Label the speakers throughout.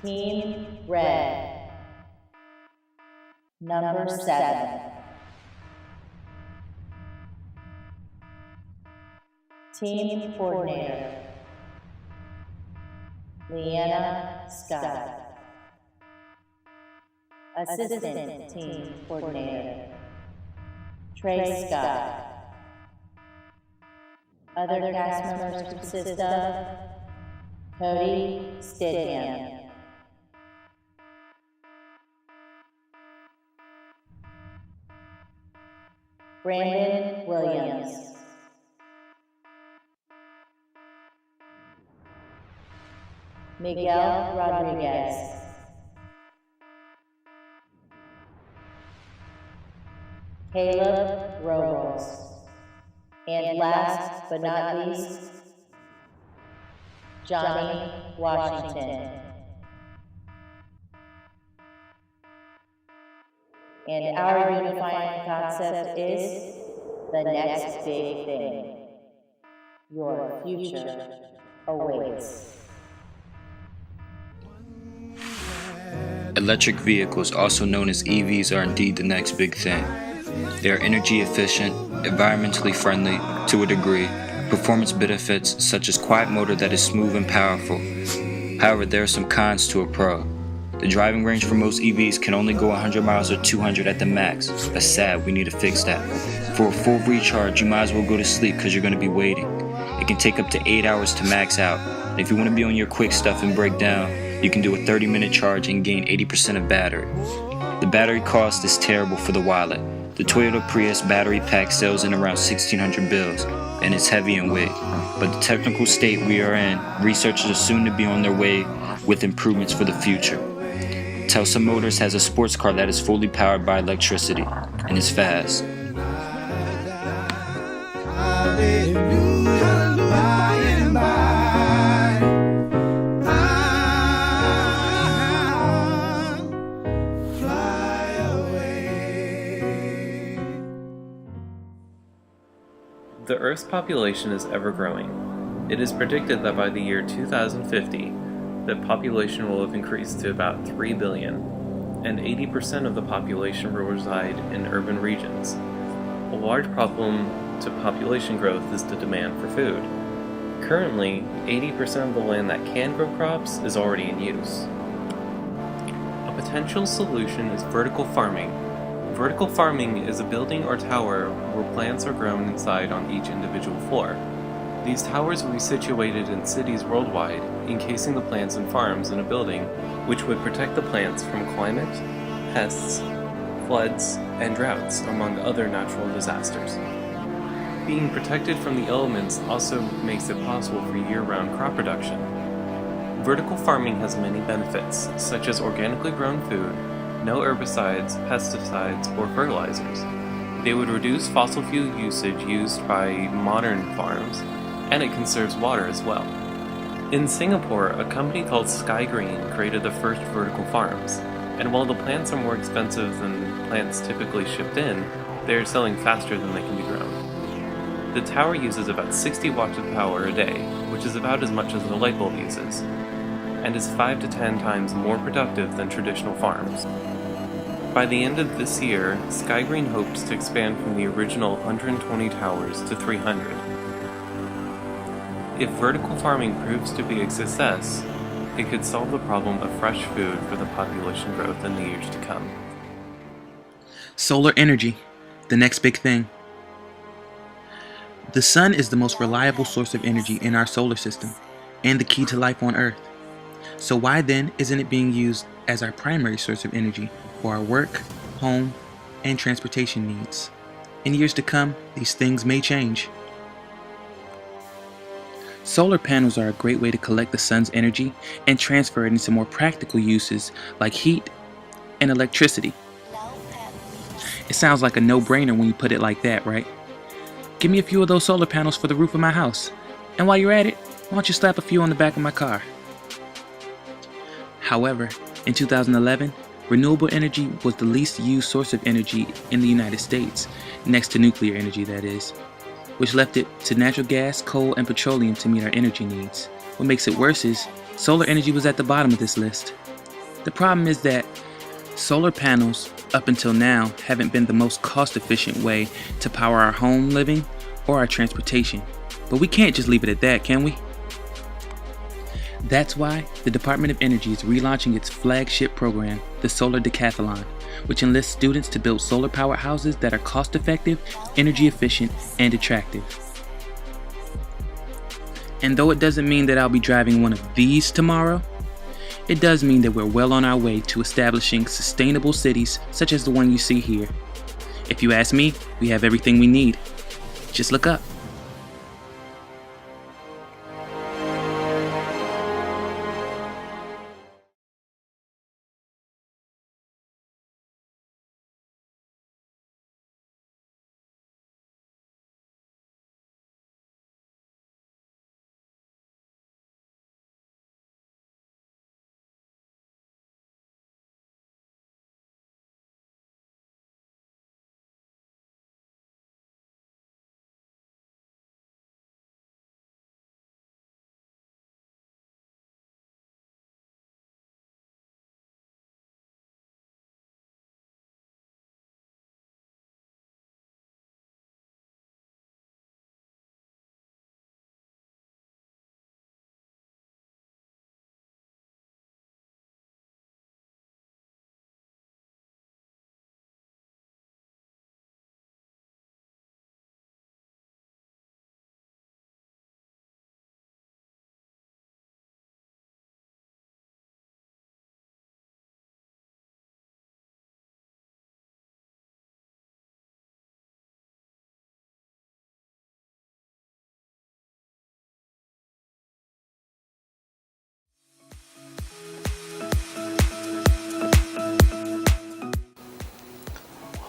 Speaker 1: Team Red. Number 7. Team Coordinator. Leanna Scott. Assistant Team Coordinator. Trey Scott. Other cast members consist of Cody Stidham, Brandon Williams, Miguel Rodriguez, Caleb Robles, and last but not least, Johnny Washington. And our unifying concept is the next big thing. Your future awaits.
Speaker 2: Electric vehicles, also known as EVs, are indeed the next big thing. They are energy efficient, environmentally friendly to a degree, performance benefits such as quiet motor that is smooth and powerful. However, there are some cons to a Pro. The driving range for most EVs can only go 100 miles or 200 at the max. That's sad, we need to fix that. For a full recharge, you might as well go to sleep because you're going to be waiting. It can take up to 8 hours to max out. And if you want to be on your quick stuff and break down, you can do a 30-minute charge and gain 80% of battery. The battery cost is terrible for the wallet. The Toyota Prius battery pack sells in around 1,600 bills, and it's heavy in weight. But the technical state we are in, researchers are soon to be on their way with improvements for the future. Tesla Motors has a sports car that is fully powered by electricity, and is fast.
Speaker 3: The Earth's population is ever growing. It is predicted that by the year 2050, the population will have increased to about 3 billion, and 80% of the population will reside in urban regions. A large problem to population growth is the demand for food. Currently, 80% of the land that can grow crops is already in use. A potential solution is vertical farming. Vertical farming is a building or tower where plants are grown inside on each individual floor. These towers will be situated in cities worldwide, encasing the plants and farms in a building which would protect the plants from climate, pests, floods, and droughts, among other natural disasters. Being protected from the elements also makes it possible for year-round crop production. Vertical farming has many benefits, such as organically grown food, no herbicides, pesticides, or fertilizers. They would reduce fossil fuel usage used by modern farms, and it conserves water as well. In Singapore, a company called Sky Green created the first vertical farms, and while the plants are more expensive than plants typically shipped in, they are selling faster than they can be grown. The tower uses about 60 watts of power a day, which is about as much as a light bulb uses, and is 5 to 10 times more productive than traditional farms. By the end of this year, Sky Green hopes to expand from the original 120 towers to 300. If vertical farming proves to be a success, it could solve the problem of fresh food for the population growth in the years to come.
Speaker 4: Solar energy, the next big thing. The sun is the most reliable source of energy in our solar system, and the key to life on Earth. So why then isn't it being used as our primary source of energy for our work, home, and transportation needs? In years to come, these things may change. Solar panels are a great way to collect the sun's energy and transfer it into more practical uses like heat and electricity. It sounds like a no-brainer when you put it like that, right? Give me a few of those solar panels for the roof of my house. And while you're at it, why don't you slap a few on the back of my car? However, in 2011, renewable energy was the least used source of energy in the United States, next to nuclear energy that is, which left it to natural gas, coal, and petroleum to meet our energy needs. What makes it worse is, solar energy was at the bottom of this list. The problem is that solar panels, up until now, haven't been the most cost-efficient way to power our home living or our transportation. But we can't just leave it at that, can we? That's why the Department of Energy is relaunching its flagship program, the Solar Decathlon, which enlists students to build solar-powered houses that are cost-effective, energy-efficient, and attractive. And though it doesn't mean that I'll be driving one of these tomorrow, it does mean that we're well on our way to establishing sustainable cities such as the one you see here. If you ask me, we have everything we need. Just look up.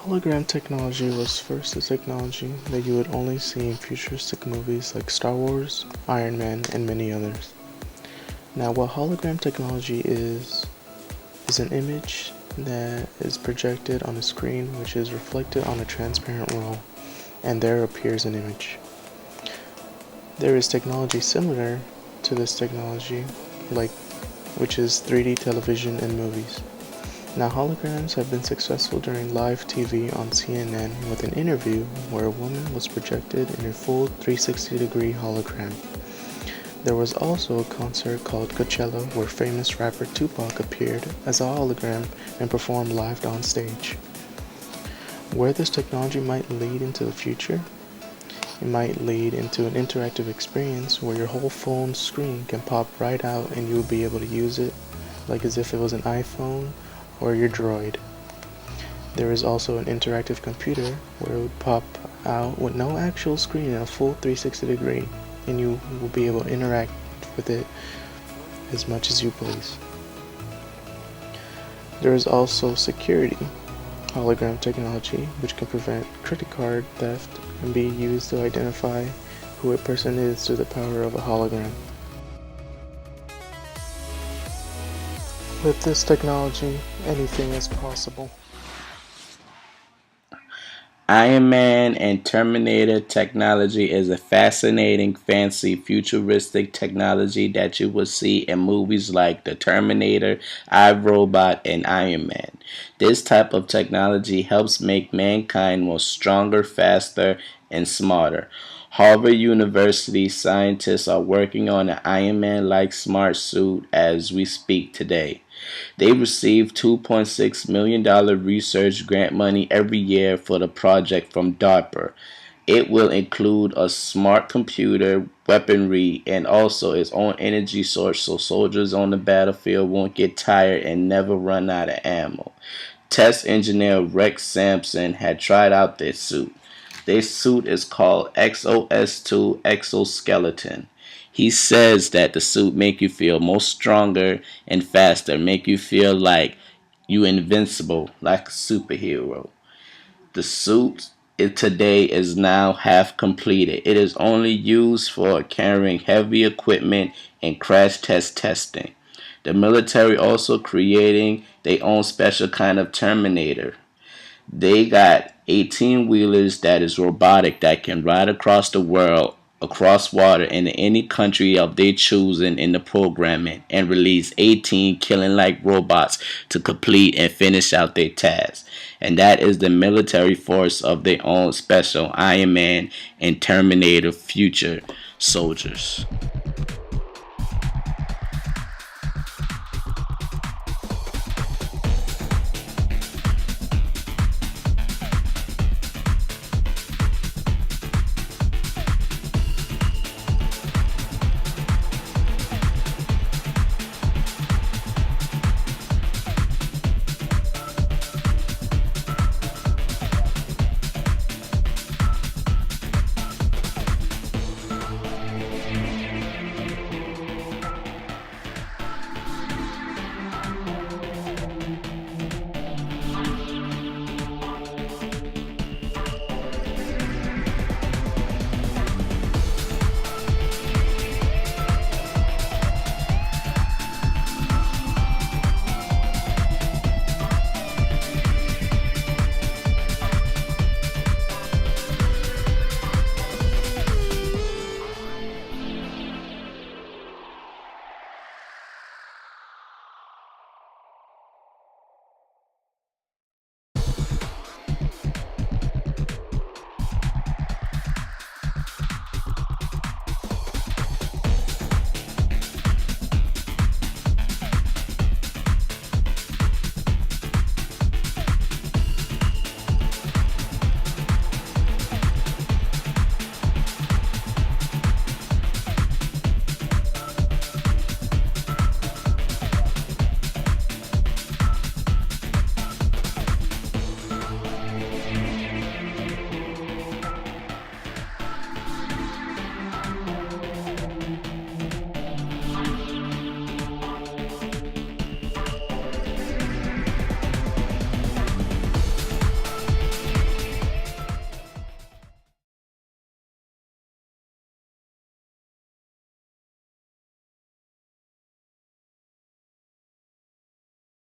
Speaker 5: Hologram technology was first a technology that you would only see in futuristic movies like Star Wars, Iron Man, and many others. Now, what hologram technology is an image that is projected on a screen which is reflected on a transparent wall, and there appears an image. There is technology similar to this technology, which is 3D television and movies. Now, holograms have been successful during live TV on CNN with an interview where a woman was projected in a full 360-degree hologram. There was also a concert called Coachella where famous rapper Tupac appeared as a hologram and performed live on stage. Where this technology might lead into the future? It might lead into an interactive experience where your whole phone screen can pop right out and you'll be able to use it like as if it was an iPhone or your Droid. There is also an interactive computer where it would pop out with no actual screen in a full 360 degree, and you will be able to interact with it as much as you please. There is also security hologram technology, which can prevent credit card theft and be used to identify who a person is through the power of a hologram. With this technology, anything is possible.
Speaker 6: Iron Man and Terminator technology is a fascinating, fancy, futuristic technology that you will see in movies like The Terminator, I, Robot, and Iron Man. This type of technology helps make mankind more stronger, faster, and smarter. Harvard University scientists are working on an Iron Man-like smart suit as we speak today. They receive $2.6 million research grant money every year for the project from DARPA. It will include a smart computer, weaponry, and also its own energy source so soldiers on the battlefield won't get tired and never run out of ammo. Test engineer Rex Sampson had tried out this suit. This suit is called XOS2 Exoskeleton. He says that the suit make you feel more stronger and faster, make you feel like you invincible, like a superhero. The suit today is now half completed. It is only used for carrying heavy equipment and crash test testing. The military also creating their own special kind of Terminator. They got 18 wheelers that is robotic that can ride across the world across water in any country of their choosing in the programming and release 18 killing like robots to complete and finish out their tasks. And that is the military force of their own special Iron Man and Terminator future soldiers.